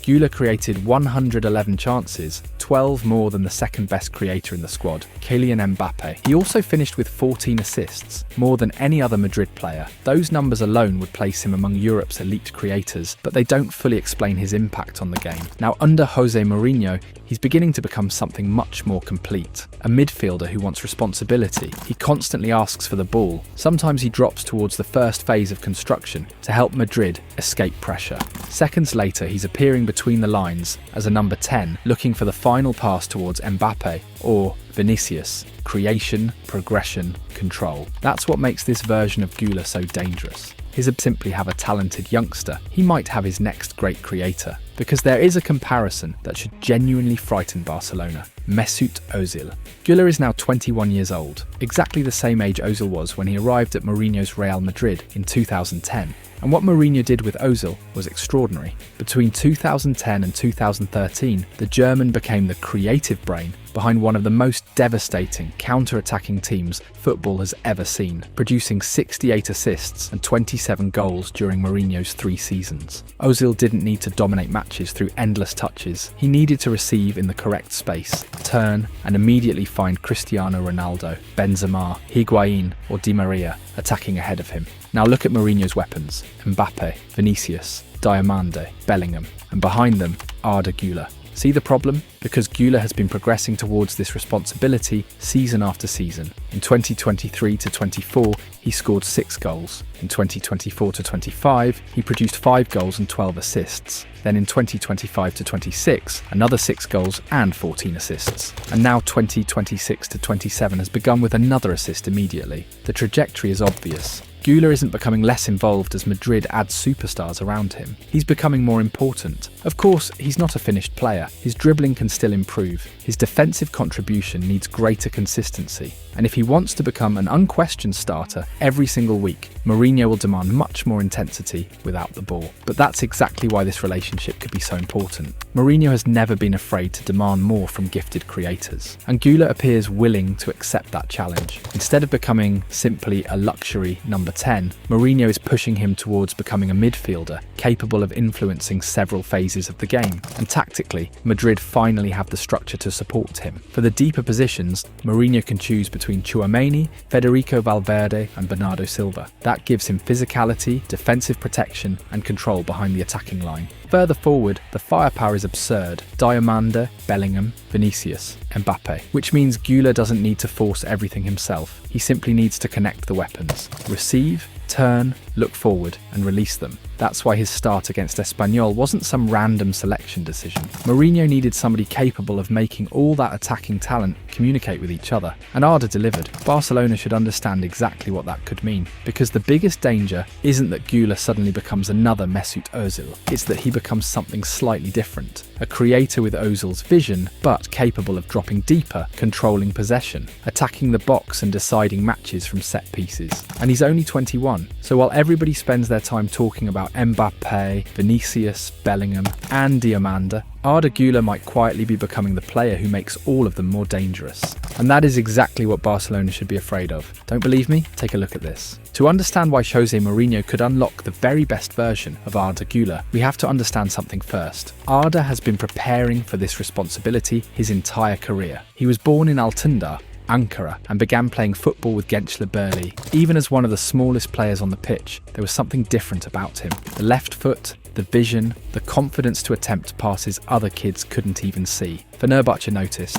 Güler created 111 chances, 12 more than the second-best creator in the squad, Kylian Mbappe. He also finished with 14 assists, more than any other Madrid player. Those numbers alone would place him among Europe's elite creators, but they don't fully explain his impact on the game. Now, under Jose Mourinho, he's beginning to become something much more complete. A midfielder who wants responsibility. He constantly asks for the ball. Sometimes he drops towards the first phase of construction to help Madrid escape pressure. Seconds later, he's appearing between the lines as a number 10, looking for the final pass towards Mbappe or Vinicius. Creation, progression, control. That's what makes this version of Güler so dangerous. He doesn't simply have a talented youngster, he might have his next great creator. Because there is a comparison that should genuinely frighten Barcelona. Mesut Ozil. Güler is now 21 years old, exactly the same age Ozil was when he arrived at Mourinho's Real Madrid in 2010. And what Mourinho did with Ozil was extraordinary. Between 2010 and 2013, the German became the creative brain behind one of the most devastating counter-attacking teams football has ever seen, producing 68 assists and 27 goals during Mourinho's 3 seasons. Ozil didn't need to dominate matches through endless touches. He needed to receive in the correct space, turn, and immediately find Cristiano Ronaldo, Benzema, Higuain, or Di Maria attacking ahead of him. Now look at Mourinho's weapons: Mbappe, Vinicius, Diamande, Bellingham, and behind them, Arda Güler. See the problem? Because Güler has been progressing towards this responsibility season after season. In 2023-24, he scored 6 goals. In 2024-25, he produced 5 goals and 12 assists. Then in 2025-26, another 6 goals and 14 assists. And now 2026-27 has begun with another assist immediately. The trajectory is obvious. Güler isn't becoming less involved as Madrid adds superstars around him. He's becoming more important. Of course, he's not a finished player. His dribbling can still improve. His defensive contribution needs greater consistency. And if he wants to become an unquestioned starter every single week, Mourinho will demand much more intensity without the ball. But that's exactly why this relationship could be so important. Mourinho has never been afraid to demand more from gifted creators. And Güler appears willing to accept that challenge. Instead of becoming simply a luxury number 10, Mourinho is pushing him towards becoming a midfielder capable of influencing several phases of the game. And tactically, Madrid finally have the structure to support him. For the deeper positions, Mourinho can choose between Tchouaméni, Federico Valverde and Bernardo Silva. That gives him physicality, defensive protection and control behind the attacking line. Further forward, the firepower is absurd. Diamande, Bellingham, Vinicius, Mbappe. Which means Güler doesn't need to force everything himself. He simply needs to connect the weapons. Receive, turn, look forward and release them. That's why his start against Espanyol wasn't some random selection decision. Mourinho needed somebody capable of making all that attacking talent communicate with each other, and Arda delivered. Barcelona should understand exactly what that could mean, because the biggest danger isn't that Güler suddenly becomes another Mesut Ozil, it's that he becomes something slightly different. A creator with Ozil's vision, but capable of dropping deeper, controlling possession, attacking the box and deciding matches from set pieces. And he's only 21, so while everybody spends their time talking about Mbappe, Vinicius, Bellingham and Diamande, Arda Güler might quietly be becoming the player who makes all of them more dangerous. And that is exactly what Barcelona should be afraid of. Don't believe me? Take a look at this. To understand why Jose Mourinho could unlock the very best version of Arda Güler, we have to understand something first. Arda has been preparing for this responsibility his entire career. He was born in Altındağ, Ankara, and began playing football with Gençler Birliği. Even as one of the smallest players on the pitch, there was something different about him. The left foot, the vision, the confidence to attempt passes other kids couldn't even see. Fenerbahçe noticed.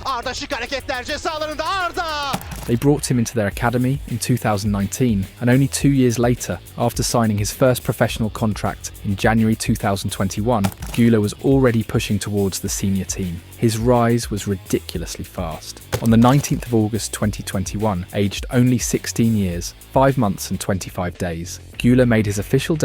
Arda şık hareketler ceza alanında Arda! They brought him into their academy in 2019, and only 2 years later, after signing his first professional contract in January 2021, Güler was already pushing towards the senior team. His rise was ridiculously fast. On the 19th of August 2021, aged only 16 years, 5 months and 25 days, Güler made his official